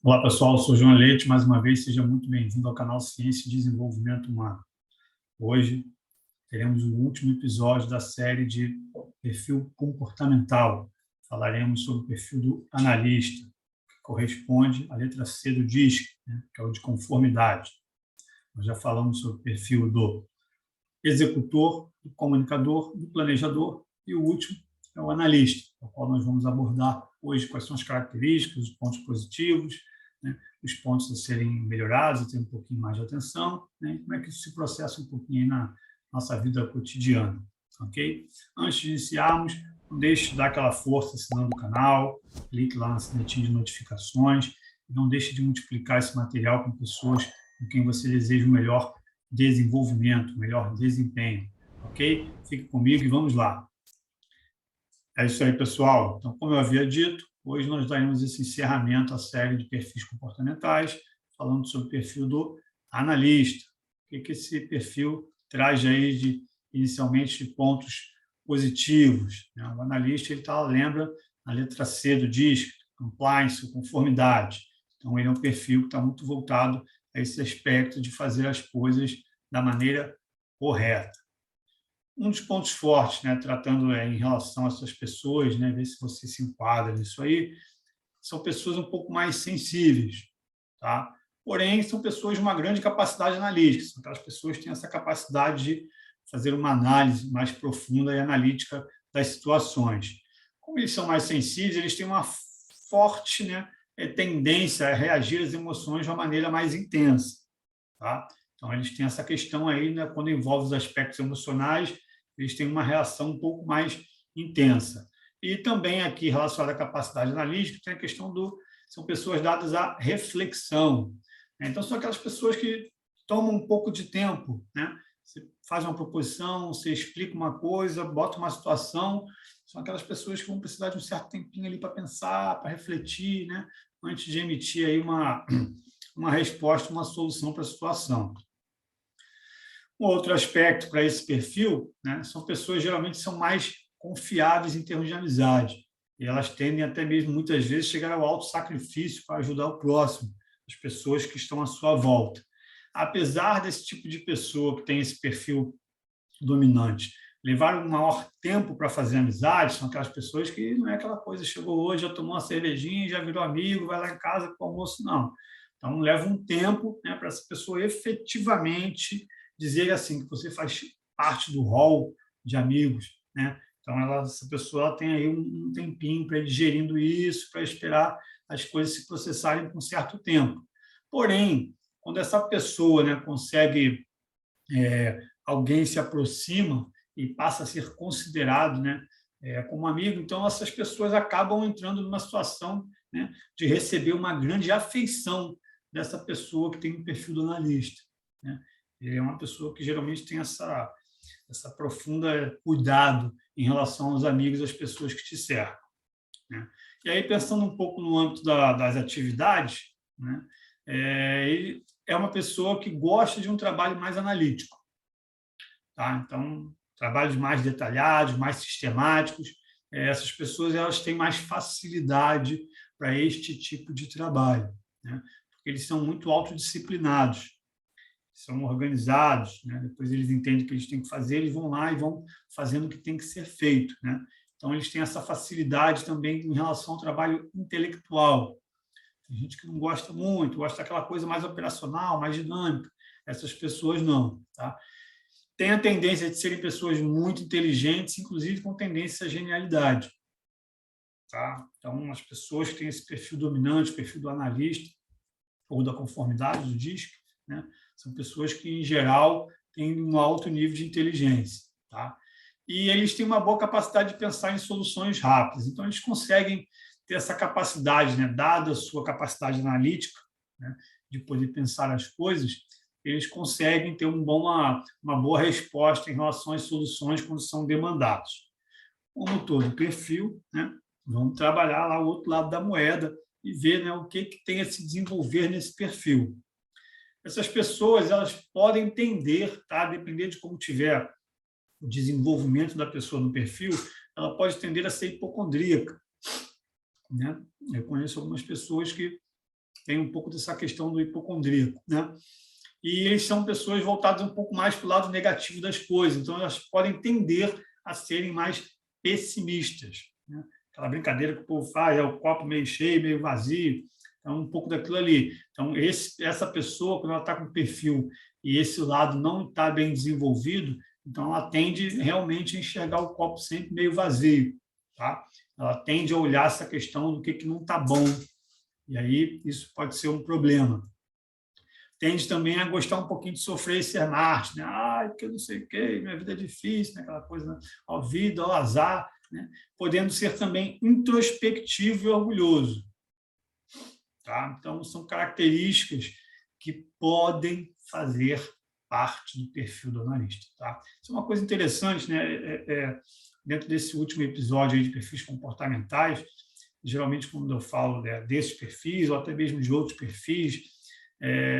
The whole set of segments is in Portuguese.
Olá, pessoal, eu sou João Leite, mais uma vez, seja muito bem-vindo ao canal Ciência e Desenvolvimento Humano. Hoje teremos o último episódio da série de perfil comportamental. Falaremos sobre o perfil do analista, que corresponde à letra C do DISC, que é o de conformidade. Nós já falamos sobre o perfil do executor, do comunicador, do planejador, e o último é o analista, o qual nós vamos abordar hoje quais são as características, os pontos positivos, os pontos a serem melhorados, a ter um pouquinho mais de atenção, e como é que isso se processa um pouquinho aí na nossa vida cotidiana, ok? Antes de iniciarmos, não deixe de dar aquela força assinando o canal, clique lá na sinetinha de notificações, e não deixe de multiplicar esse material com pessoas com quem você deseja o melhor desenvolvimento, melhor desempenho, ok? Fique comigo e vamos lá. É isso aí, pessoal. Então, como eu havia dito, hoje nós daremos esse encerramento à série de perfis comportamentais, falando sobre o perfil do analista. O que esse perfil traz aí inicialmente de pontos positivos? O analista lembra a letra C do DISC, compliance, conformidade. Então, ele é um perfil que está muito voltado a esse aspecto de fazer as coisas da maneira correta. Um dos pontos fortes, tratando em relação a essas pessoas, ver se você se enquadra nisso aí, são pessoas um pouco mais sensíveis, tá? Porém, são pessoas de uma grande capacidade analítica, são aquelas pessoas que têm essa capacidade de fazer uma análise mais profunda e analítica das situações. Como eles são mais sensíveis, eles têm uma forte tendência a reagir às emoções de uma maneira mais intensa, tá? Então, eles têm essa questão aí, quando envolve os aspectos emocionais, eles têm uma reação um pouco mais intensa. E também aqui, relacionada à capacidade analítica, tem a questão são pessoas dadas à reflexão. Então, são aquelas pessoas que tomam um pouco de tempo, Você faz uma proposição, você explica uma coisa, bota uma situação, são aquelas pessoas que vão precisar de um certo tempinho ali para pensar, para refletir, antes de emitir aí uma resposta, uma solução para a situação. Um outro aspecto para esse perfil, são pessoas geralmente são mais confiáveis em termos de amizade, e elas tendem até mesmo, muitas vezes, chegar ao alto sacrifício para ajudar o próximo, as pessoas que estão à sua volta. Apesar desse tipo de pessoa que tem esse perfil dominante levar um maior tempo para fazer amizade, são aquelas pessoas que não é aquela coisa, chegou hoje, já tomou uma cervejinha, já virou amigo, vai lá em casa para o almoço, não. Então, leva um tempo para essa pessoa efetivamente dizer assim, que você faz parte do hall de amigos, Então, essa pessoa tem aí um tempinho para ir digerindo isso, para esperar as coisas se processarem com certo tempo. Porém, quando essa pessoa consegue, alguém se aproxima e passa a ser considerado como amigo, então essas pessoas acabam entrando numa situação de receber uma grande afeição dessa pessoa que tem um perfil do analista. Ele é uma pessoa que geralmente tem essa profunda cuidado em relação aos amigos, às pessoas que te cercam. E aí, pensando um pouco no âmbito das atividades, ele é uma pessoa que gosta de um trabalho mais analítico. Tá? Então, trabalhos mais detalhados, mais sistemáticos, essas pessoas elas têm mais facilidade para este tipo de trabalho, porque eles são muito autodisciplinados, são organizados, depois eles entendem o que eles têm que fazer, eles vão lá e vão fazendo o que tem que ser feito. Então, eles têm essa facilidade também em relação ao trabalho intelectual. Tem gente que não gosta muito, gosta daquela coisa mais operacional, mais dinâmica. Essas pessoas não. Tá? Tem a tendência de serem pessoas muito inteligentes, inclusive com tendência à genialidade. Tá? Então, as pessoas que têm esse perfil dominante, o perfil do analista, ou da conformidade do DISC, são pessoas que, em geral, têm um alto nível de inteligência. Tá? E eles têm uma boa capacidade de pensar em soluções rápidas. Então, eles conseguem ter essa capacidade, dada a sua capacidade analítica, de poder pensar as coisas, eles conseguem ter uma boa resposta em relação às soluções quando são demandados. Como todo perfil, vamos trabalhar lá o outro lado da moeda e ver o que tem a se desenvolver nesse perfil. Essas pessoas elas podem tender, tá? Depender de como tiver o desenvolvimento da pessoa no perfil, ela pode tender a ser hipocondríaca. Eu conheço algumas pessoas que têm um pouco dessa questão do hipocondríaco, né? E eles são pessoas voltadas um pouco mais para o lado negativo das coisas, então elas podem tender a serem mais pessimistas, né? Aquela brincadeira que o povo faz, é o copo meio cheio, meio vazio, então um pouco daquilo ali. Então, essa pessoa, quando ela está com perfil e esse lado não está bem desenvolvido, então ela tende realmente a enxergar o copo sempre meio vazio, tá? Ela tende a olhar essa questão do que não está bom, e aí isso pode ser um problema. Tende também a gostar um pouquinho de sofrer e ser Marte, né? Porque eu não sei o quê, minha vida é difícil, né? Aquela coisa, né? Ó vida, ó azar, né? Podendo ser também introspectivo e orgulhoso, tá? Então, são características que podem fazer parte do perfil do analista, tá? Isso é uma coisa interessante, né? Dentro desse último episódio aí de perfis comportamentais, geralmente, quando eu falo, né, desses perfis, ou até mesmo de outros perfis,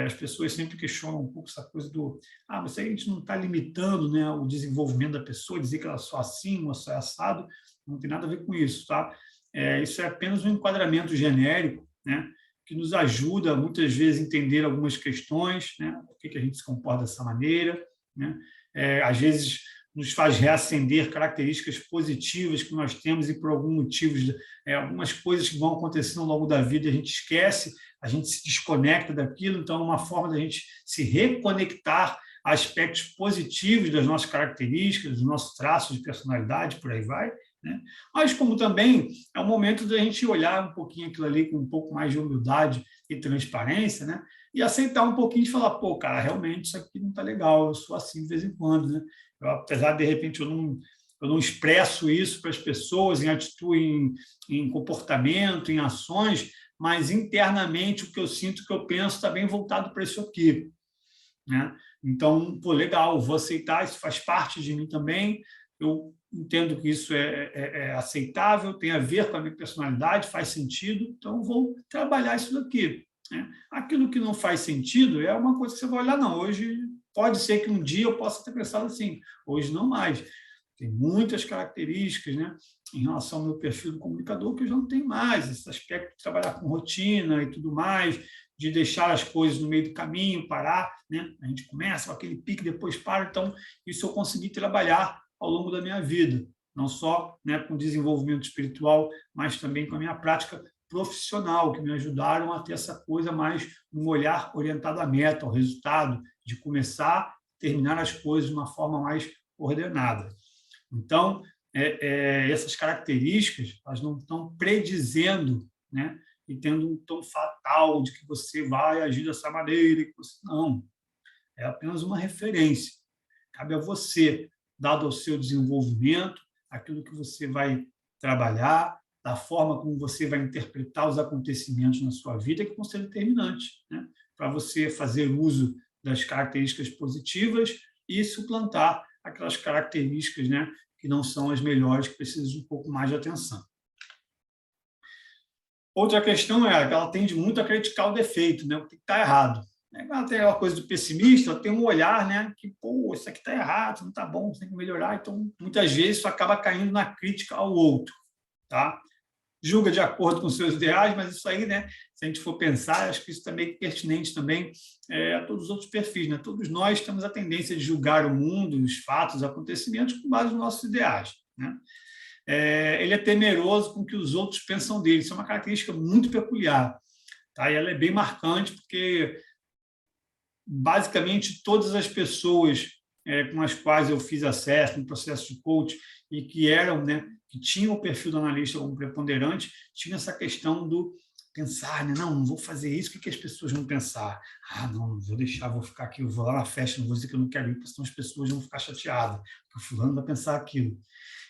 as pessoas sempre questionam um pouco essa coisa do mas a gente não está limitando, né, o desenvolvimento da pessoa, dizer que ela é só assim, ou só é assado, não tem nada a ver com isso, tá? Isso é apenas um enquadramento genérico, né, que nos ajuda, muitas vezes, a entender algumas questões, né, por que a gente se comporta dessa maneira, né? Às vezes, nos faz reacender características positivas que nós temos e, por algum motivo, algumas coisas que vão acontecendo ao longo da vida, a gente esquece, a gente se desconecta daquilo, então é uma forma da gente se reconectar a aspectos positivos das nossas características, dos nossos traços de personalidade, por aí vai, né? Mas como também é um momento da gente olhar um pouquinho aquilo ali com um pouco mais de humildade e transparência, né? E aceitar um pouquinho de falar, pô, cara, realmente isso aqui não está legal, eu sou assim de vez em quando, né? Apesar de repente eu não expresso isso para as pessoas em atitude, em comportamento, em ações, mas internamente o que eu sinto, o que eu penso está bem voltado para isso aqui, né? Então, pô, legal, vou aceitar, isso faz parte de mim também, eu entendo que isso é aceitável, tem a ver com a minha personalidade, faz sentido, então vou trabalhar isso daqui, né? Aquilo que não faz sentido é uma coisa que você vai olhar, não, hoje pode ser que um dia eu possa ter pensado assim, hoje não mais. Tem muitas características, né, em relação ao meu perfil do comunicador que eu já não tenho mais, esse aspecto de trabalhar com rotina e tudo mais, de deixar as coisas no meio do caminho, parar, né? A gente começa com aquele pique, depois para, então isso eu consegui trabalhar ao longo da minha vida, não só, né, com desenvolvimento espiritual, mas também com a minha prática profissional, que me ajudaram a ter essa coisa mais, um olhar orientado à meta, ao resultado, de começar, terminar as coisas de uma forma mais ordenada. Então, essas características, elas não estão predizendo, né, e tendo um tom fatal de que você vai agir dessa maneira, que você não. É apenas uma referência. Cabe a você, dado ao seu desenvolvimento, aquilo que você vai trabalhar, da forma como você vai interpretar os acontecimentos na sua vida, que vão ser determinantes, né, para você fazer uso das características positivas e suplantar aquelas características, né, que não são as melhores, que precisam de um pouco mais de atenção. Outra questão é que ela tende muito a criticar o defeito, né, o que está errado. Ela tem aquela coisa do pessimista, ela tem um olhar, né, que, pô, isso aqui está errado, não está bom, você tem que melhorar. Então, muitas vezes, isso acaba caindo na crítica ao outro, tá? Julga de acordo com seus ideais, mas isso aí, né, se a gente for pensar, acho que isso também é pertinente também a todos os outros perfis, né? Todos nós temos a tendência de julgar o mundo, os fatos, os acontecimentos com base nos nossos ideais, né? Ele é temeroso com o que os outros pensam dele, isso é uma característica muito peculiar, tá? E ela é bem marcante porque basicamente todas as pessoas com as quais eu fiz acesso no processo de coach e que eram, né, que tinham o perfil do analista como preponderante, tinha essa questão do pensar, né? Não vou fazer isso, o que as pessoas vão pensar? Não vou deixar, vou ficar aqui, eu vou lá na festa, não vou dizer que eu não quero ir, porque senão as pessoas vão ficar chateadas, porque o fulano vai pensar aquilo.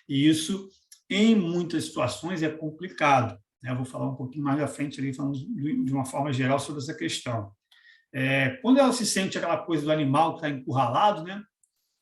E isso, em muitas situações, é complicado, né? Eu vou falar um pouquinho mais à frente, ali, falando de uma forma geral sobre essa questão. Quando ela se sente aquela coisa do animal que está encurralado, né?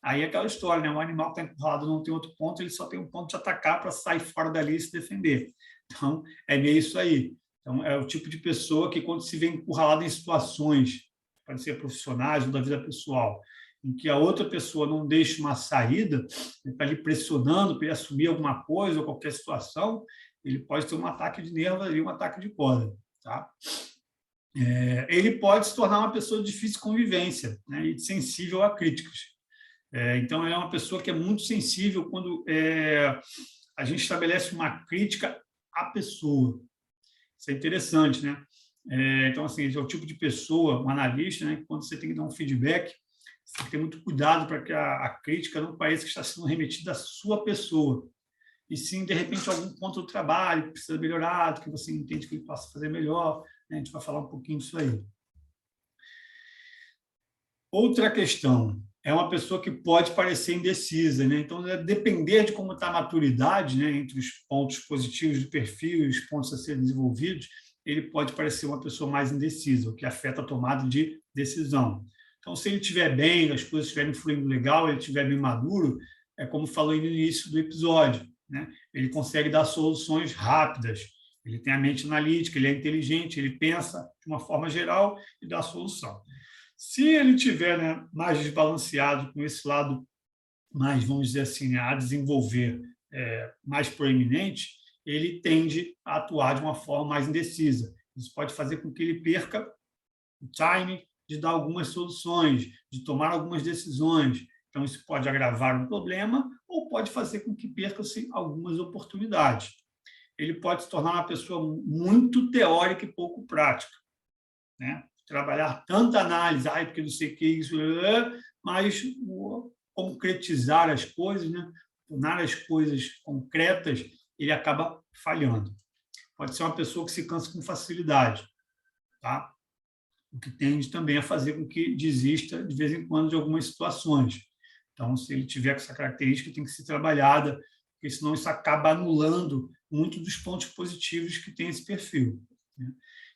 Aí é aquela história, né? O animal que está encurralado não tem outro ponto, ele só tem um ponto de atacar para sair fora dali e se defender. Então, é meio isso aí. Então, é o tipo de pessoa que, quando se vê encurralado em situações, pode ser profissionais ou da vida pessoal, em que a outra pessoa não deixa uma saída, está ali pressionando para ele assumir alguma coisa ou qualquer situação, ele pode ter um ataque de nervo ali, um ataque de corda, tá? ele pode se tornar uma pessoa de difícil convivência, né, e sensível a críticas. Então, ele é uma pessoa que é muito sensível quando a gente estabelece uma crítica à pessoa. Isso é interessante, né? Então, assim, esse é o tipo de pessoa, um analista, né, que quando você tem que dar um feedback, você tem que ter muito cuidado para que a crítica não pareça que está sendo remetida à sua pessoa, e sim, de repente, algum ponto do trabalho que precisa melhorar, que você entende que ele possa fazer melhor, né? A gente vai falar um pouquinho disso aí. Outra questão, é uma pessoa que pode parecer indecisa, né? Então, depender de como está a maturidade, né, entre os pontos positivos do perfil e os pontos a serem desenvolvidos, ele pode parecer uma pessoa mais indecisa, o que afeta a tomada de decisão. Então, se ele estiver bem, as coisas estiverem fluindo legal, ele estiver bem maduro, é como falei no início do episódio, né? Ele consegue dar soluções rápidas, ele tem a mente analítica, ele é inteligente, ele pensa de uma forma geral e dá a solução. Se ele tiver, né, mais desbalanceado com esse lado mais, vamos dizer assim, né, a desenvolver mais proeminente, ele tende a atuar de uma forma mais indecisa. Isso pode fazer com que ele perca o time de dar algumas soluções, de tomar algumas decisões. Então, isso pode agravar um problema ou pode fazer com que perca-se algumas oportunidades. Ele pode se tornar uma pessoa muito teórica e pouco prática, né? Trabalhar tanta análise, porque não sei o que, isso, mas concretizar as coisas, né? Tornar as coisas concretas, ele acaba falhando. Pode ser uma pessoa que se cansa com facilidade, tá? O que tende também a fazer com que desista, de vez em quando, de algumas situações. Então, se ele tiver essa característica, tem que ser trabalhada, porque senão isso acaba anulando muitos dos pontos positivos que tem esse perfil, né?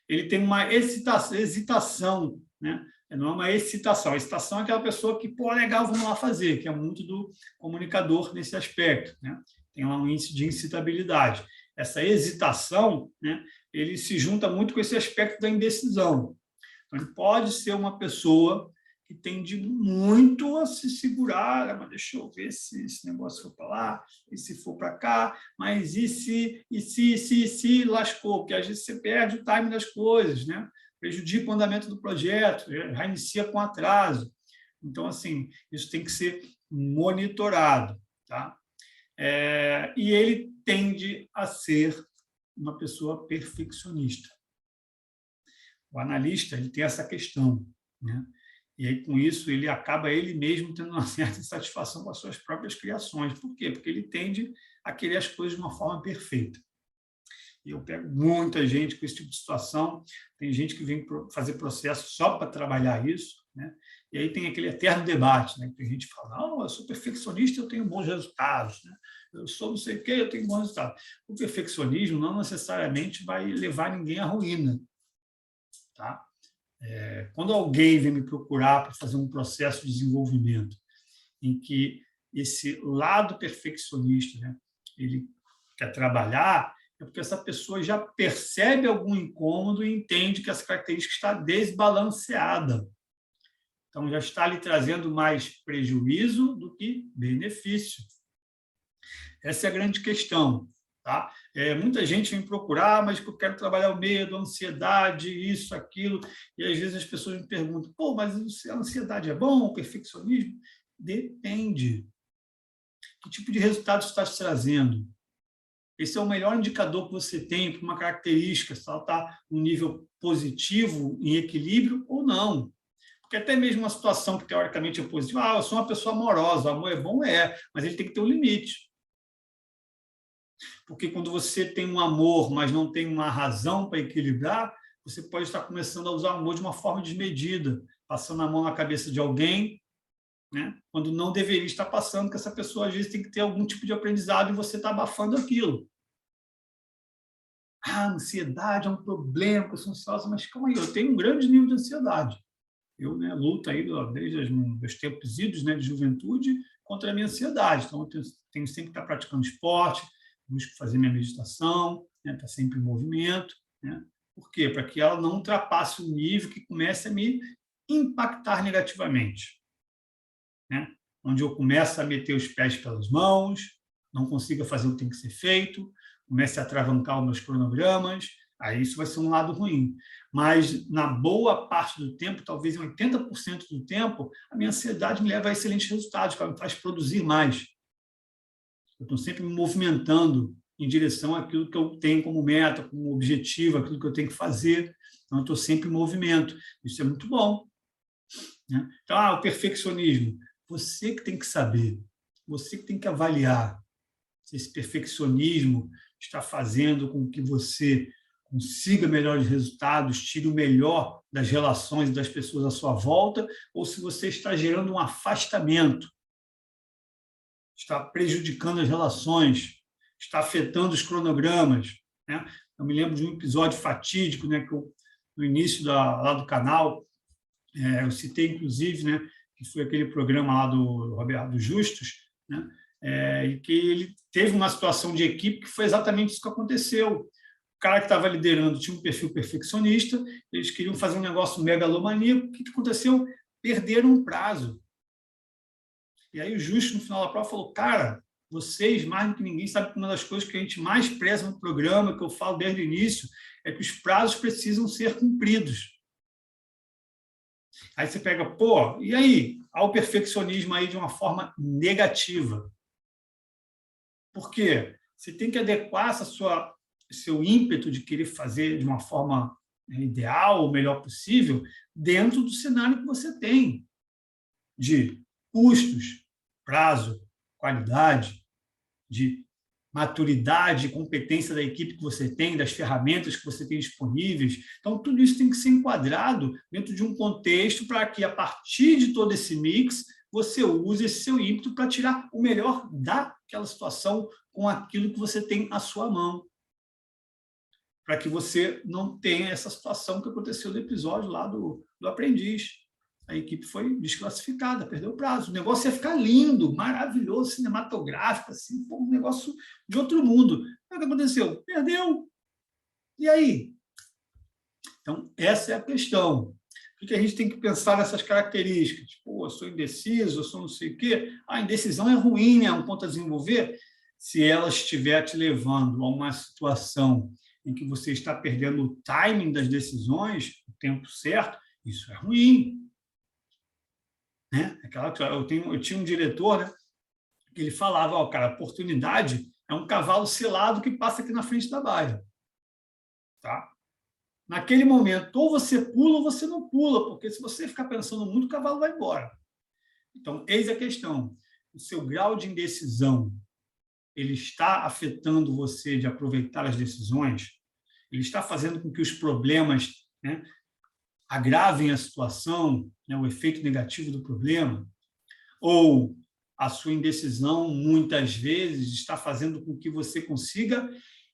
Ele tem uma hesitação, né? Não é uma excitação. A excitação é aquela pessoa que, pô, legal, vamos lá fazer, que é muito do comunicador nesse aspecto, né? Tem lá um índice de incitabilidade. Essa hesitação, né, ele se junta muito com esse aspecto da indecisão. Então, ele pode ser uma pessoa que tende muito a se segurar, mas deixa eu ver se esse negócio for para lá, e se for para cá, mas se lascou, porque às vezes você perde o time das coisas, né? Prejudica o andamento do projeto, já inicia com atraso. Então, assim, isso tem que ser monitorado, tá? E ele tende a ser uma pessoa perfeccionista. O analista, ele tem essa questão, né? E aí, com isso, ele acaba ele mesmo tendo uma certa insatisfação com as suas próprias criações. Por quê? Porque ele tende a querer as coisas de uma forma perfeita. E eu pego muita gente com esse tipo de situação. Tem gente que vem fazer processo só para trabalhar isso, né? E aí tem aquele eterno debate, né? Tem gente que fala, não, eu sou perfeccionista, eu tenho bons resultados, né? Eu sou não sei o quê, eu tenho bons resultados. O perfeccionismo não necessariamente vai levar ninguém à ruína, tá? Quando alguém vem me procurar para fazer um processo de desenvolvimento em que esse lado perfeccionista, né, ele quer trabalhar, é porque essa pessoa já percebe algum incômodo e entende que essa característica está desbalanceada. Então, já está lhe trazendo mais prejuízo do que benefício. Essa é a grande questão. Tá? Muita gente vem procurar, mas eu quero trabalhar o medo, a ansiedade, isso, aquilo. E às vezes as pessoas me perguntam, pô, mas a ansiedade é bom, o perfeccionismo? Depende. Que tipo de resultado está te trazendo? Esse é o melhor indicador que você tem para uma característica, se ela está no nível positivo, em equilíbrio ou não. Porque até mesmo uma situação que teoricamente é positiva, eu sou uma pessoa amorosa, o amor é bom, mas ele tem que ter um limite. Porque quando você tem um amor, mas não tem uma razão para equilibrar, você pode estar começando a usar o amor de uma forma desmedida, passando a mão na cabeça de alguém, né? Quando não deveria estar passando, que essa pessoa às vezes tem que ter algum tipo de aprendizado e você está abafando aquilo. A ansiedade é um problema, eu sou ansiosa, mas calma aí, eu tenho um grande nível de ansiedade. Eu, né, luto aí desde os meus tempos idos, né, de juventude contra a minha ansiedade. Então, eu tenho sempre que estar praticando esporte, busco fazer minha meditação, né, estar sempre em movimento. Né? Por quê? Para que ela não ultrapasse o nível que comece a me impactar negativamente. Né? Onde eu começo a meter os pés pelas mãos, não consiga fazer o que tem que ser feito, comece a atravancar os meus cronogramas, Aí isso vai ser um lado ruim. Mas, na boa parte do tempo, talvez em 80% do tempo, a minha ansiedade me leva a excelentes resultados, ela me faz produzir mais. Eu estou sempre me movimentando em direção àquilo que eu tenho como meta, como objetivo, aquilo que eu tenho que fazer. Então, eu estou sempre em movimento. Isso é muito bom, né? Então, o perfeccionismo. Você que tem que saber, você que tem que avaliar se esse perfeccionismo está fazendo com que você consiga melhores resultados, tire o melhor das relações e das pessoas à sua volta, ou se você está gerando um afastamento, está prejudicando as relações, está afetando os cronogramas, né? Eu me lembro de um episódio fatídico, né, que eu, no início lá do canal, eu citei, inclusive, né, que foi aquele programa lá do Roberto Justus, né, e que ele teve uma situação de equipe que foi exatamente isso que aconteceu. O cara que estava liderando tinha um perfil perfeccionista, eles queriam fazer um negócio megalomaníaco. O que aconteceu? Perderam um prazo. E aí o Justo, no final da prova, falou, cara, vocês, mais do que ninguém, sabem que uma das coisas que a gente mais preza no programa, que eu falo desde o início, é que os prazos precisam ser cumpridos. Aí você pega, pô, e aí? Há o perfeccionismo aí de uma forma negativa. Por quê? Você tem que adequar seu ímpeto de querer fazer de uma forma ideal, o melhor possível, dentro do cenário que você tem, de custos, prazo, qualidade, de maturidade e competência da equipe que você tem, das ferramentas que você tem disponíveis. Então, tudo isso tem que ser enquadrado dentro de um contexto para que, a partir de todo esse mix, você use esse seu ímpeto para tirar o melhor daquela situação com aquilo que você tem à sua mão. Para que você não tenha essa situação que aconteceu no episódio lá do aprendiz. A equipe foi desclassificada, perdeu o prazo. O negócio ia ficar lindo, maravilhoso, cinematográfico, assim, um negócio de outro mundo. O que aconteceu? Perdeu. E aí? Então, essa é a questão. O que a gente tem que pensar nessas características? Pô, eu sou indeciso, eu sou não sei o quê. A indecisão é ruim, né? É um ponto a desenvolver. Se ela estiver te levando a uma situação em que você está perdendo o timing das decisões, o tempo certo, isso é ruim. Né? Eu tinha um diretor, né, que ele falava, cara, oportunidade é um cavalo selado que passa aqui na frente da baia. Tá? Naquele momento, ou você pula ou você não pula, porque se você ficar pensando muito, o cavalo vai embora. Então, eis a questão. O seu grau de indecisão, ele está afetando você de aproveitar as decisões? Ele está fazendo com que os problemas, né, agravem a situação, né, o efeito negativo do problema? Ou a sua indecisão, muitas vezes, está fazendo com que você consiga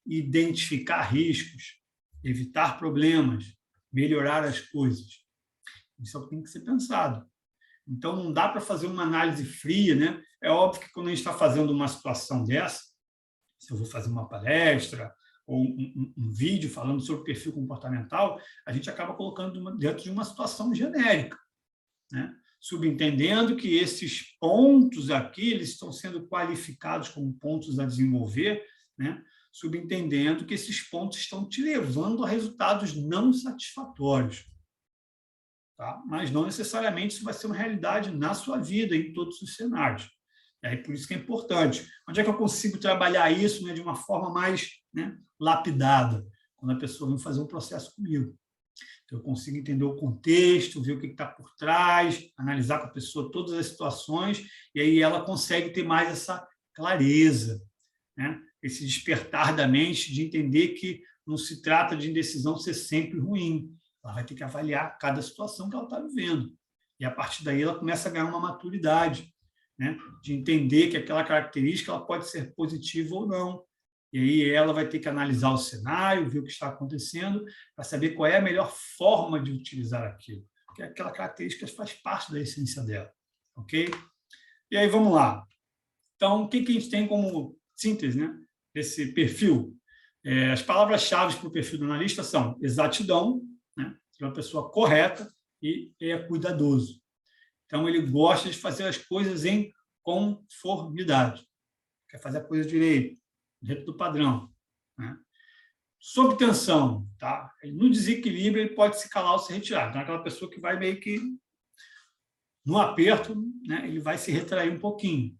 identificar riscos, evitar problemas, melhorar as coisas? Isso é o que tem que ser pensado. Então, não dá para fazer uma análise fria, né? É óbvio que quando a gente está fazendo uma situação dessa, se eu vou fazer uma palestra ou um vídeo falando sobre perfil comportamental, a gente acaba colocando dentro de uma situação genérica, né? Subentendendo que esses pontos aqui eles estão sendo qualificados como pontos a desenvolver, né? Subentendendo que esses pontos estão te levando a resultados não satisfatórios. Tá? Mas não necessariamente isso vai ser uma realidade na sua vida, em todos os cenários. E aí, por isso que é importante. Onde é que eu consigo trabalhar isso, né, de uma forma mais, né, lapidada? Quando a pessoa vem fazer um processo comigo. Então, eu consigo entender o contexto, ver o que está por trás, analisar com a pessoa todas as situações, e aí ela consegue ter mais essa clareza, né? Esse despertar da mente de entender que não se trata de indecisão ser sempre ruim. Ela vai ter que avaliar cada situação que ela está vivendo. E, a partir daí, ela começa a ganhar uma maturidade, né? De entender que aquela característica ela pode ser positiva ou não. E aí ela vai ter que analisar o cenário, ver o que está acontecendo, para saber qual é a melhor forma de utilizar aquilo. Porque aquela característica faz parte da essência dela. Ok? E aí, vamos lá. Então, o que a gente tem como síntese, né, desse perfil? As palavras-chave para o perfil do analista são exatidão, né, que é uma pessoa correta e é cuidadoso. Então, ele gosta de fazer as coisas em conformidade. Quer fazer a coisa direito, dentro do padrão, né? Sob tensão, tá? No desequilíbrio, ele pode se calar ou se retirar. Então, é aquela pessoa que vai meio que no aperto, né, ele vai se retrair um pouquinho,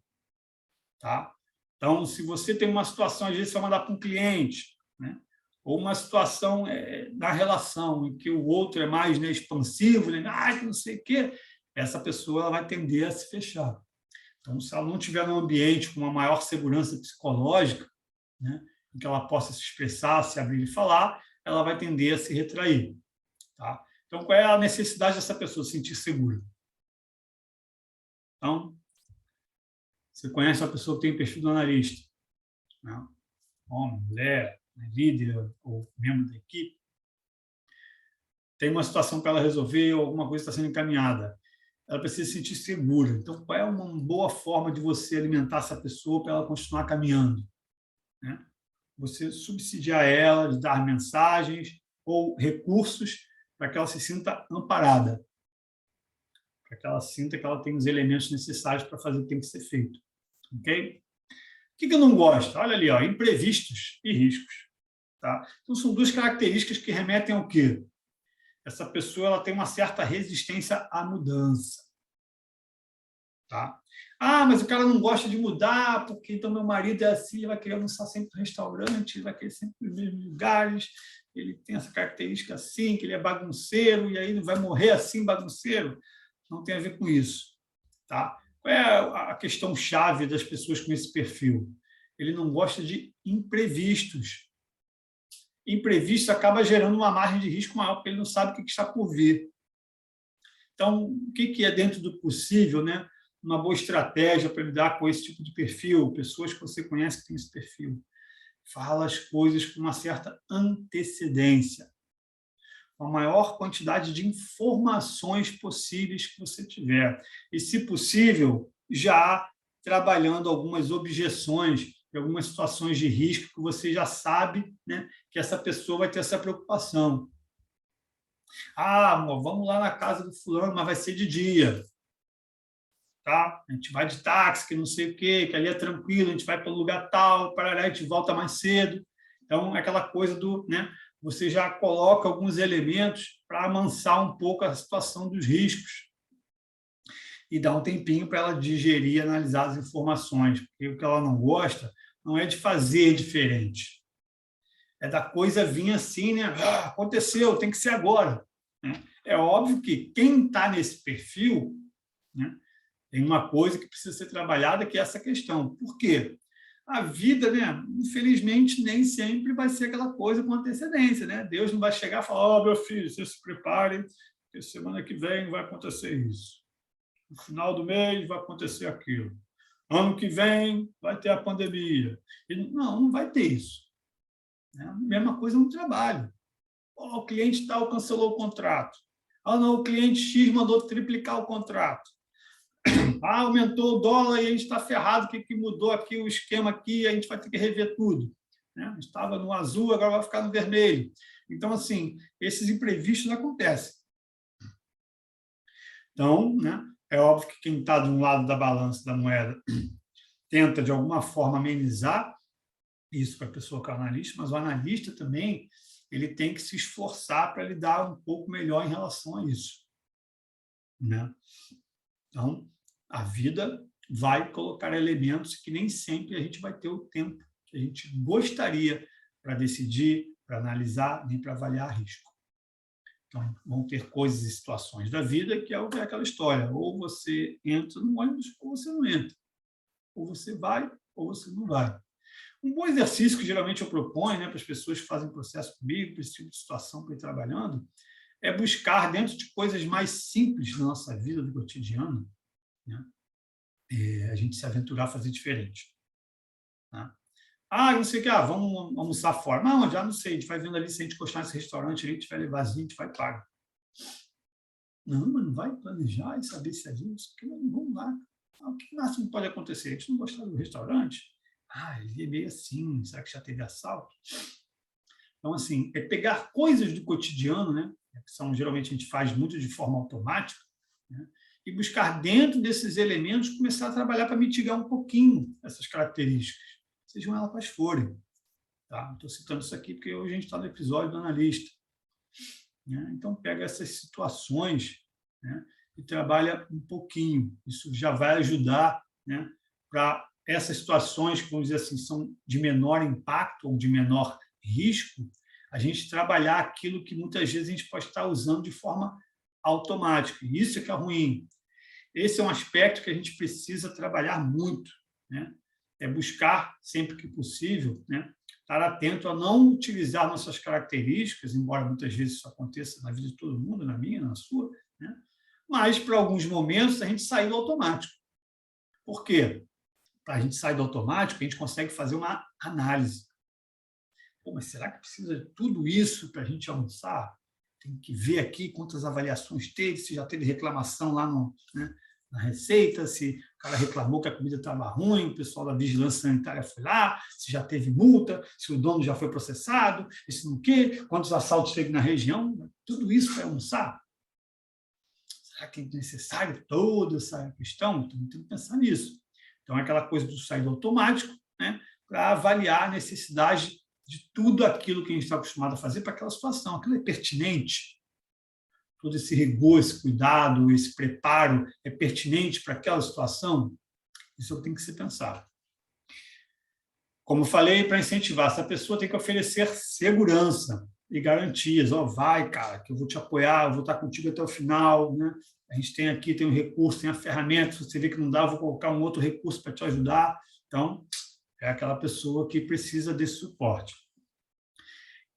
tá? Então, se você tem uma situação, às vezes você vai mandar para um cliente, né, ou uma situação na relação em que o outro é mais, né, expansivo, né, que não sei o quê, essa pessoa ela vai tender a se fechar. Então, se ela não tiver num ambiente com uma maior segurança psicológica, né, em que ela possa se expressar, se abrir e falar, ela vai tender a se retrair. Tá? Então, qual é a necessidade dessa pessoa se sentir segura? Então, você conhece uma pessoa que tem perfil do analista, né? Homem, mulher, líder ou membro da equipe, tem uma situação para ela resolver ou alguma coisa está sendo encaminhada. Ela precisa se sentir segura. Então, qual é uma boa forma de você alimentar essa pessoa para ela continuar caminhando? Né? Você subsidiar ela, de dar mensagens ou recursos para que ela se sinta amparada, para que ela sinta que ela tem os elementos necessários para fazer o que tem que ser feito. Ok? O que eu não gosto? Olha ali, ó, imprevistos e riscos. Tá? Então, são duas características que remetem ao quê? Essa pessoa ela tem uma certa resistência à mudança. Tá? Mas o cara não gosta de mudar, porque então meu marido é assim, ele vai querer almoçar sempre no restaurante, ele vai querer sempre nos mesmos lugares, ele tem essa característica assim, que ele é bagunceiro, e aí ele vai morrer assim, bagunceiro. Não tem a ver com isso. Tá? Qual é a questão chave das pessoas com esse perfil? Ele não gosta de imprevistos. Imprevisto acaba gerando uma margem de risco maior, porque ele não sabe o que está por vir. Então, o que é dentro do possível, né? Uma boa estratégia para lidar com esse tipo de perfil, pessoas que você conhece que têm esse perfil. Fala as coisas com uma certa antecedência, com a maior quantidade de informações possíveis que você tiver. E, se possível, já trabalhando algumas objeções, algumas situações de risco que você já sabe, né, que essa pessoa vai ter essa preocupação. Vamos lá na casa do fulano, mas vai ser de dia. Tá? A gente vai de táxi, que não sei o quê, que ali é tranquilo, a gente vai para o lugar tal, a gente volta mais cedo. Então, é aquela coisa do, né, você já coloca alguns elementos para amansar um pouco a situação dos riscos e dar um tempinho para ela digerir e analisar as informações, porque o que ela não gosta não é de fazer diferente, é da coisa vir assim, né? Aconteceu, tem que ser agora. Né? É óbvio que quem está nesse perfil, né, tem uma coisa que precisa ser trabalhada, que é essa questão. Por quê? A vida, né, infelizmente, nem sempre vai ser aquela coisa com antecedência. Né? Deus não vai chegar e falar, meu filho, você se prepare, porque semana que vem vai acontecer isso. No final do mês vai acontecer aquilo. Ano que vem vai ter a pandemia. Não vai ter isso. Né? A mesma coisa no trabalho. O cliente tal cancelou o contrato. Não, o cliente X mandou triplicar o contrato. Aumentou o dólar e a gente está ferrado, o que mudou aqui o esquema aqui, a gente vai ter que rever tudo. Né? A gente estava no azul, agora vai ficar no vermelho. Então, assim, esses imprevistos acontecem. Então, né, é óbvio que quem está de um lado da balança da moeda tenta, de alguma forma, amenizar isso para a pessoa que é analista, mas o analista também ele tem que se esforçar para lidar um pouco melhor em relação a isso. Né? Então, a vida vai colocar elementos que nem sempre a gente vai ter o tempo que a gente gostaria para decidir, para analisar, nem para avaliar risco. Então, vão ter coisas e situações da vida que é aquela história. Ou você entra no ônibus, ou você não entra. Ou você vai, ou você não vai. Um bom exercício que geralmente eu proponho, né, para as pessoas que fazem processo comigo, para esse tipo de situação para ir trabalhando, é buscar, dentro de coisas mais simples da nossa vida, do cotidiano, né, a gente se aventurar a fazer diferente. Né? Não sei o que, vamos almoçar fora. Não, já não sei, a gente vai vendo ali, se a gente gostar nesse restaurante, a gente vai levar vazio, a gente vai pagar. Não, mas não vai planejar e saber se é isso. Vamos lá. O que máximo pode acontecer? A gente não gostar do restaurante? Ele é meio assim, será que já teve assalto? Então, assim, é pegar coisas do cotidiano, né, que são, geralmente, a gente faz muito de forma automática, né, e buscar dentro desses elementos começar a trabalhar para mitigar um pouquinho essas características, sejam elas quais forem. Tá? Estou citando isso aqui porque hoje a gente está no episódio do analista. Né? Então, pega essas situações, né, e trabalha um pouquinho. Isso já vai ajudar, né, para essas situações que, vamos dizer assim, são de menor impacto ou de menor risco, a gente trabalhar aquilo que muitas vezes a gente pode estar usando de forma automática. Isso é que é ruim. Esse é um aspecto que a gente precisa trabalhar muito, né? É buscar, sempre que possível, né, estar atento a não utilizar nossas características, embora muitas vezes isso aconteça na vida de todo mundo, na minha, na sua, né? Mas, para alguns momentos, a gente sair do automático. Por quê? Para a gente sair do automático, a gente consegue fazer uma análise. Pô, mas será que precisa de tudo isso para a gente avançar? Tem que ver aqui quantas avaliações teve, se já teve reclamação lá no, né, na Receita, se o cara reclamou que a comida estava ruim, o pessoal da Vigilância Sanitária foi lá, se já teve multa, se o dono já foi processado, isso no quê, quantos assaltos teve na região, tudo isso para almoçar. Será que é necessário toda essa questão? Então, tem que pensar nisso. Então, é aquela coisa do sair do automático, né, para avaliar a necessidade de tudo aquilo que a gente está acostumado a fazer para aquela situação. Aquilo é pertinente? Todo esse rigor, esse cuidado, esse preparo é pertinente para aquela situação? Isso tem que ser pensado. Como eu falei, para incentivar, essa pessoa tem que oferecer segurança e garantias. Ó, vai, cara, que eu vou te apoiar, eu vou estar contigo até o final, né? A gente tem aqui, tem um recurso, tem a ferramenta, se você vê que não dá, eu vou colocar um outro recurso para te ajudar. Então, é aquela pessoa que precisa desse suporte.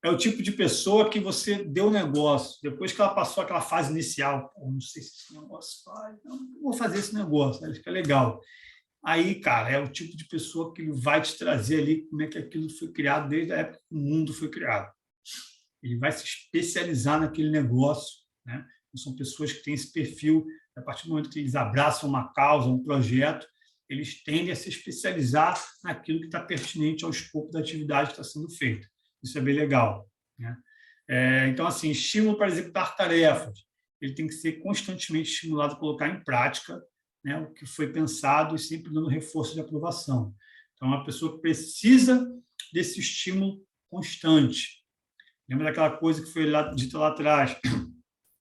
É o tipo de pessoa que você deu o negócio, depois que ela passou aquela fase inicial, pô, não sei se esse negócio vai, não vou fazer esse negócio, aí fica legal. Aí, cara, é o tipo de pessoa que ele vai te trazer ali como é que aquilo foi criado desde a época que o mundo foi criado. Ele vai se especializar naquele negócio, né? São pessoas que têm esse perfil, a partir do momento que eles abraçam uma causa, um projeto, eles tendem a se especializar naquilo que está pertinente ao escopo da atividade que está sendo feita. Isso é bem legal, né? Então, assim, estímulo para executar tarefas. Ele tem que ser constantemente estimulado a colocar em prática, né, o que foi pensado e sempre dando reforço de aprovação. Então, a pessoa precisa desse estímulo constante. Lembra daquela coisa que foi dita lá atrás?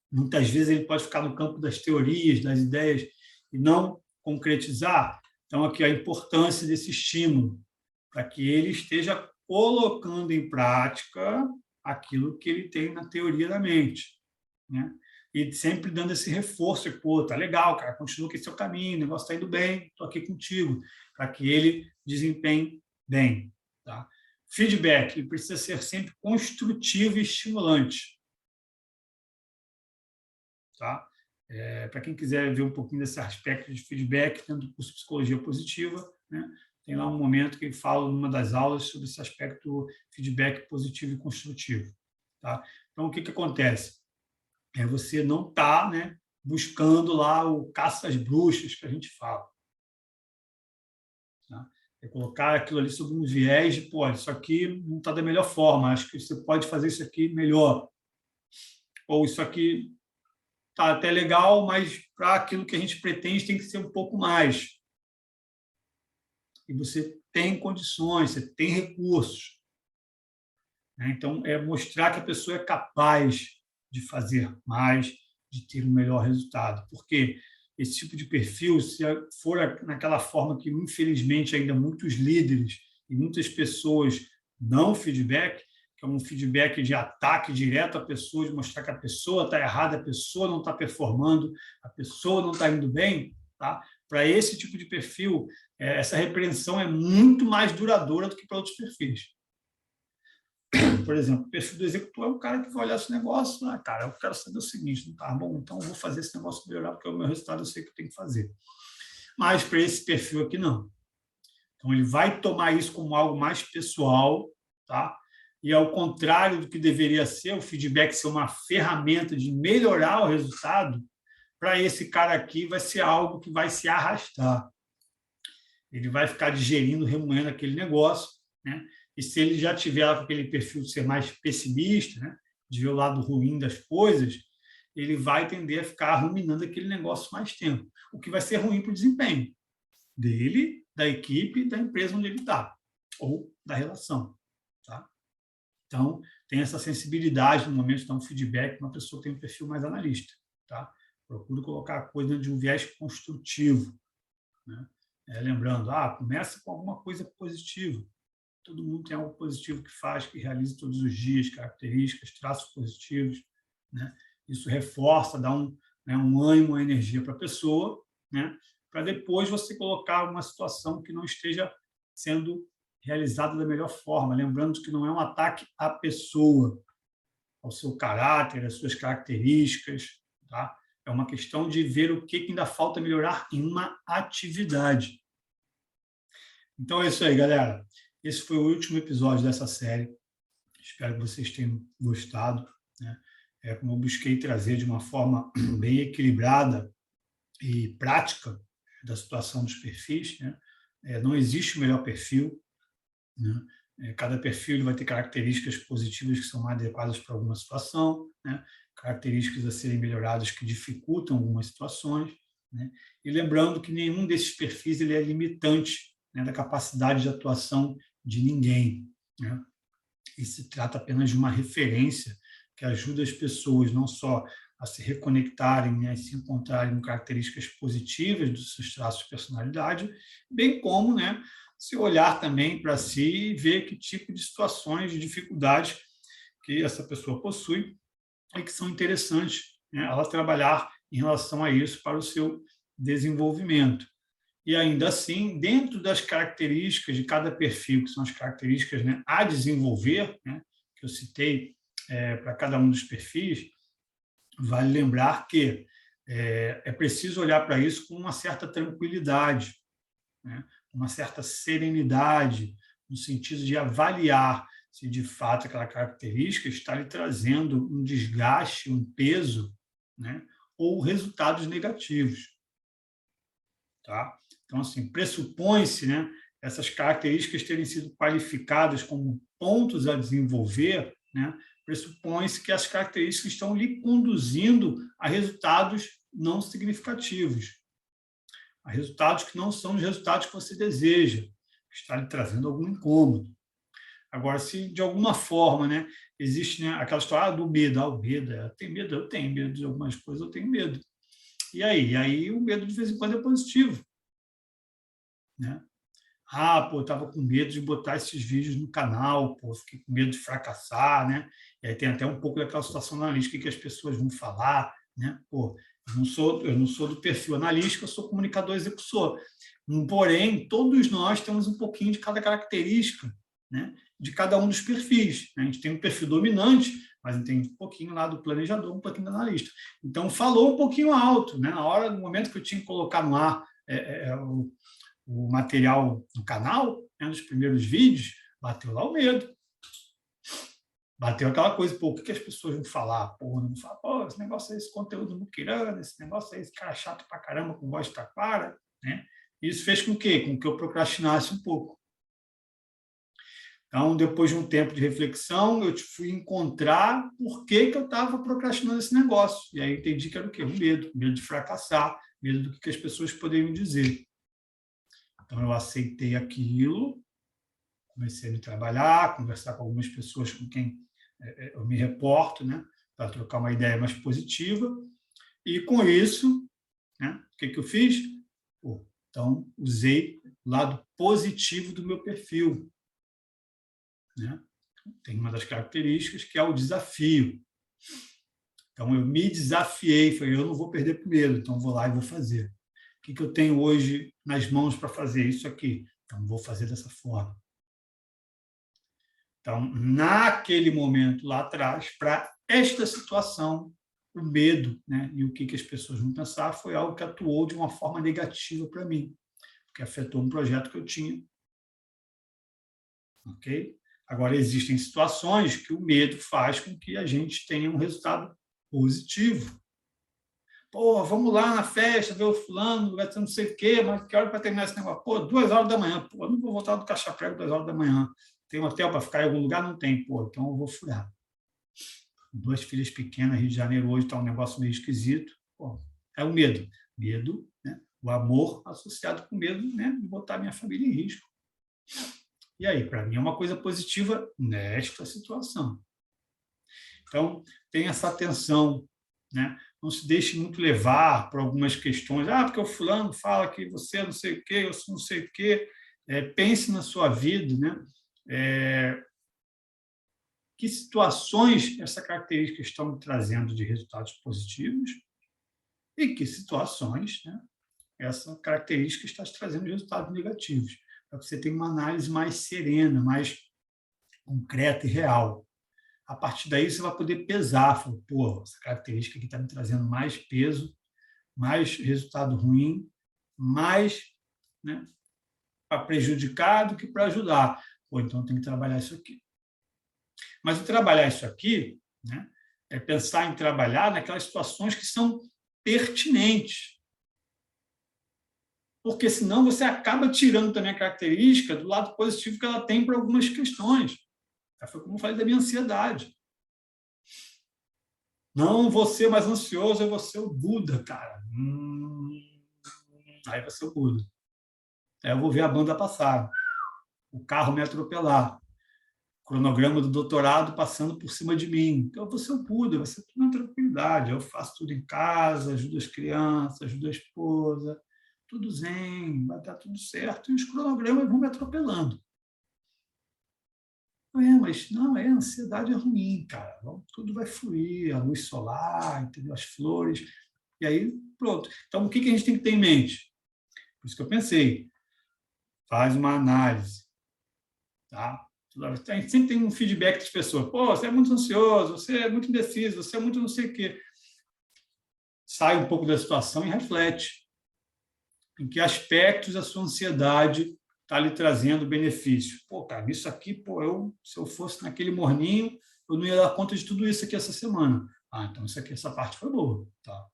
Muitas vezes ele pode ficar no campo das teorias, das ideias, e não concretizar. Então, aqui a importância desse estímulo, para que ele esteja colocando em prática aquilo que ele tem na teoria da mente, né? E sempre dando esse reforço, pô, tá legal, cara, continua com esse seu caminho, o negócio está indo bem, estou aqui contigo, para que ele desempenhe bem. Tá? Feedback, ele precisa ser sempre construtivo e estimulante. Tá? Para quem quiser ver um pouquinho desse aspecto de feedback, dentro do curso de Psicologia Positiva, né, tem lá um momento que ele fala numa das aulas sobre esse aspecto feedback positivo e construtivo. Tá? Então, o que acontece? Você não está, né, buscando lá o caça às bruxas que a gente fala. Tá? É colocar aquilo ali sob um viés de, pô, isso aqui não está da melhor forma, acho que você pode fazer isso aqui melhor. Ou isso aqui está até legal, mas para aquilo que a gente pretende tem que ser um pouco mais. E você tem condições, você tem recursos. Né? Então, é mostrar que a pessoa é capaz de fazer mais, de ter um melhor resultado. Porque esse tipo de perfil, se for naquela forma que, infelizmente, ainda muitos líderes e muitas pessoas dão feedback, que é um feedback de ataque direto à pessoa, de mostrar que a pessoa está errada, a pessoa não está performando, a pessoa não está indo bem, tá? Para esse tipo de perfil, essa repreensão é muito mais duradoura do que para outros perfis. Por exemplo, o perfil do executor é o cara que vai olhar esse negócio, cara, eu quero saber o seguinte, tá bom, então eu vou fazer esse negócio melhorar, porque o meu resultado eu sei que eu tenho que fazer. Mas para esse perfil aqui, não. Então, ele vai tomar isso como algo mais pessoal, tá? E ao contrário do que deveria ser, o feedback ser uma ferramenta de melhorar o resultado, para esse cara aqui vai ser algo que vai se arrastar. Ele vai ficar digerindo, remoendo aquele negócio, né? E se ele já tiver com aquele perfil de ser mais pessimista, né, de ver o lado ruim das coisas, ele vai tender a ficar ruminando aquele negócio mais tempo, o que vai ser ruim para o desempenho dele, da equipe, da empresa onde ele está, ou da relação. Tá? Então, tem essa sensibilidade no momento de dar um feedback para uma pessoa que tem um perfil mais analista. Tá? Procuro colocar a coisa de um viés construtivo. Né? Lembrando, começa com alguma coisa positiva. Todo mundo tem algo positivo que faz, que realiza todos os dias, características, traços positivos. Né? Isso reforça, dá um ânimo, uma energia para a pessoa, né? Para depois você colocar uma situação que não esteja sendo realizada da melhor forma. Lembrando que não é um ataque à pessoa, ao seu caráter, às suas características. Tá? É uma questão de ver o que ainda falta melhorar em uma atividade. Então é isso aí, galera. Esse foi o último episódio dessa série. Espero que vocês tenham gostado. Né? Como eu busquei trazer de uma forma bem equilibrada e prática da situação dos perfis. Né? Não existe o melhor perfil. Né? Cada perfil vai ter características positivas que são mais adequadas para alguma situação, né? Características a serem melhoradas que dificultam algumas situações. Né? E lembrando que nenhum desses perfis ele é limitante, né, da capacidade de atuação de ninguém. Né? E se trata apenas de uma referência que ajuda as pessoas não só a se reconectarem, né, a se encontrarem com características positivas dos seus traços de personalidade, bem como, né, se olhar também para si e ver que tipo de situações, de dificuldades que essa pessoa possui e que são interessantes, né, ela trabalhar em relação a isso para o seu desenvolvimento. E ainda assim, dentro das características de cada perfil, que são as características, né, a desenvolver, né, que eu citei para cada um dos perfis, vale lembrar que é preciso olhar para isso com uma certa tranquilidade, né, uma certa serenidade, no sentido de avaliar se de fato aquela característica está lhe trazendo um desgaste, um peso, né, ou resultados negativos. Tá? Então, assim, pressupõe-se, né, essas características terem sido qualificadas como pontos a desenvolver, né, pressupõe-se que as características estão lhe conduzindo a resultados não significativos, a resultados que não são os resultados que você deseja, que está lhe trazendo algum incômodo. Agora, se de alguma forma, né, existe, né, aquela história do medo, o medo, eu tenho medo de algumas coisas, eu tenho medo. E aí o medo de vez em quando é positivo. Né? Eu estava com medo de botar esses vídeos no canal, fiquei com medo de fracassar, né? E aí tem até um pouco daquela situação analítica que as pessoas vão falar, né? Eu não sou do perfil analítico, eu sou comunicador executor. Porém, todos nós temos um pouquinho de cada característica, né? De cada um dos perfis. Né? A gente tem um perfil dominante, mas a gente tem um pouquinho lá do planejador, um pouquinho do analista. Então, falou um pouquinho alto, né? Na hora, no momento que eu tinha que colocar no ar o material no canal, né, nos primeiros vídeos, bateu lá o medo. Bateu aquela coisa, o que as pessoas vão falar? Não vão falar, esse negócio aí, esse conteúdo muquirana, esse negócio aí, esse cara chato pra caramba, com voz de taquara, né? Isso fez com que eu procrastinasse um pouco. Então, depois de um tempo de reflexão, eu fui encontrar por que eu estava procrastinando esse negócio. E aí eu entendi que era o quê? Medo de fracassar, medo do que as pessoas poderiam dizer. Então, eu aceitei aquilo, comecei a me trabalhar, conversar com algumas pessoas com quem eu me reporto, né, para trocar uma ideia mais positiva. E, com isso, né, o que eu fiz? Então, usei o lado positivo do meu perfil. Né? Tem uma das características que é o desafio. Então, eu me desafiei, falei, eu não vou perder para o medo, então vou lá e vou fazer. O que eu tenho hoje nas mãos para fazer? Isso aqui. Então, vou fazer dessa forma. Então, naquele momento lá atrás, para esta situação, o medo, né, e o que as pessoas vão pensar foi algo que atuou de uma forma negativa para mim, porque afetou um projeto que eu tinha. Ok? Agora, existem situações que o medo faz com que a gente tenha um resultado positivo. Vamos lá na festa, ver o fulano, vai ter não sei o quê, mas que hora para terminar esse negócio? 2 horas da manhã. Eu não vou voltar do caixa-prego 2 horas da manhã. Tem um hotel para ficar em algum lugar? Não tem. Então eu vou furar. 2 filhas pequenas, Rio de Janeiro hoje está um negócio meio esquisito. É o medo. Medo, né? O amor associado com medo, né? De botar minha família em risco. E aí, para mim, é uma coisa positiva nesta situação. Então, tem essa atenção, né? Não se deixe muito levar por algumas questões. Ah, porque o fulano fala que você é não sei o quê, eu sou não sei o quê. Pense na sua vida, né? Que situações essa característica estão me trazendo de resultados positivos e que situações, né, essa característica está te trazendo de resultados negativos, para que você tenha uma análise mais serena, mais concreta e real. A partir daí, você vai poder pesar, falar, pô, essa característica aqui está me trazendo mais peso, mais resultado ruim, mais, né, para prejudicar do que para ajudar. Pô, então tem que trabalhar isso aqui. Mas o trabalhar isso aqui, né, é pensar em trabalhar naquelas situações que são pertinentes. Porque senão você acaba tirando também a característica do lado positivo que ela tem para algumas questões. Foi como eu falei da minha ansiedade. Não vou ser mais ansioso, eu vou ser o Buda, cara. Aí vai ser o Buda. Aí eu vou ver a banda passar, o carro me atropelar, o cronograma do doutorado passando por cima de mim. Então eu vou ser o Buda, vai ser tudo na tranquilidade. Eu faço tudo em casa, ajudo as crianças, ajudo a esposa, tudo zen, vai dar tudo certo. E os cronogramas vão me atropelando. Mas não, a ansiedade é ruim, cara. Tudo vai fluir, a luz solar, entendeu? As flores. E aí, pronto. Então, o que a gente tem que ter em mente? Por isso que eu pensei, faz uma análise. Tá? A gente sempre tem um feedback das pessoas. Pô, você é muito ansioso, você é muito indeciso, você é muito não sei o quê. Sai um pouco da situação e reflete. Em que aspectos a sua ansiedade está lhe trazendo benefício? Pô, cara, isso aqui, pô, se eu fosse naquele morninho, eu não ia dar conta de tudo isso aqui essa semana. Ah, então isso aqui, essa parte foi boa. Tá.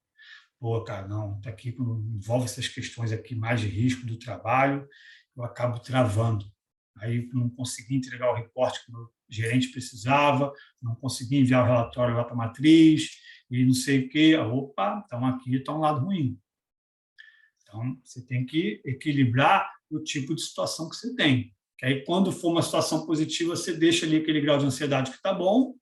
Pô, cara, não, tá aqui, envolve essas questões aqui mais de risco do trabalho, eu acabo travando. Aí não consegui entregar o reporte que o meu gerente precisava, não consegui enviar o relatório lá para a matriz, e não sei o quê. Opa, então aqui está um lado ruim. Então, você tem que equilibrar o tipo de situação que você tem. Que aí, quando for uma situação positiva, você deixa ali aquele grau de ansiedade que está bom,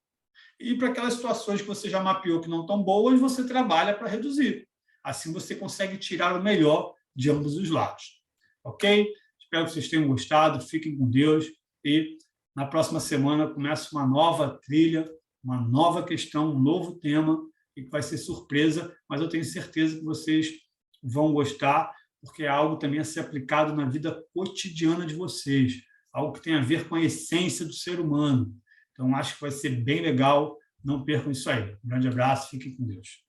e para aquelas situações que você já mapeou que não estão boas, você trabalha para reduzir. Assim, você consegue tirar o melhor de ambos os lados. Ok? Espero que vocês tenham gostado, fiquem com Deus, e na próxima semana começa uma nova trilha, uma nova questão, um novo tema, e que vai ser surpresa, mas eu tenho certeza que vocês vão gostar, porque é algo também a ser aplicado na vida cotidiana de vocês, algo que tem a ver com a essência do ser humano. Então, acho que vai ser bem legal. Não percam isso aí. Um grande abraço, fiquem com Deus.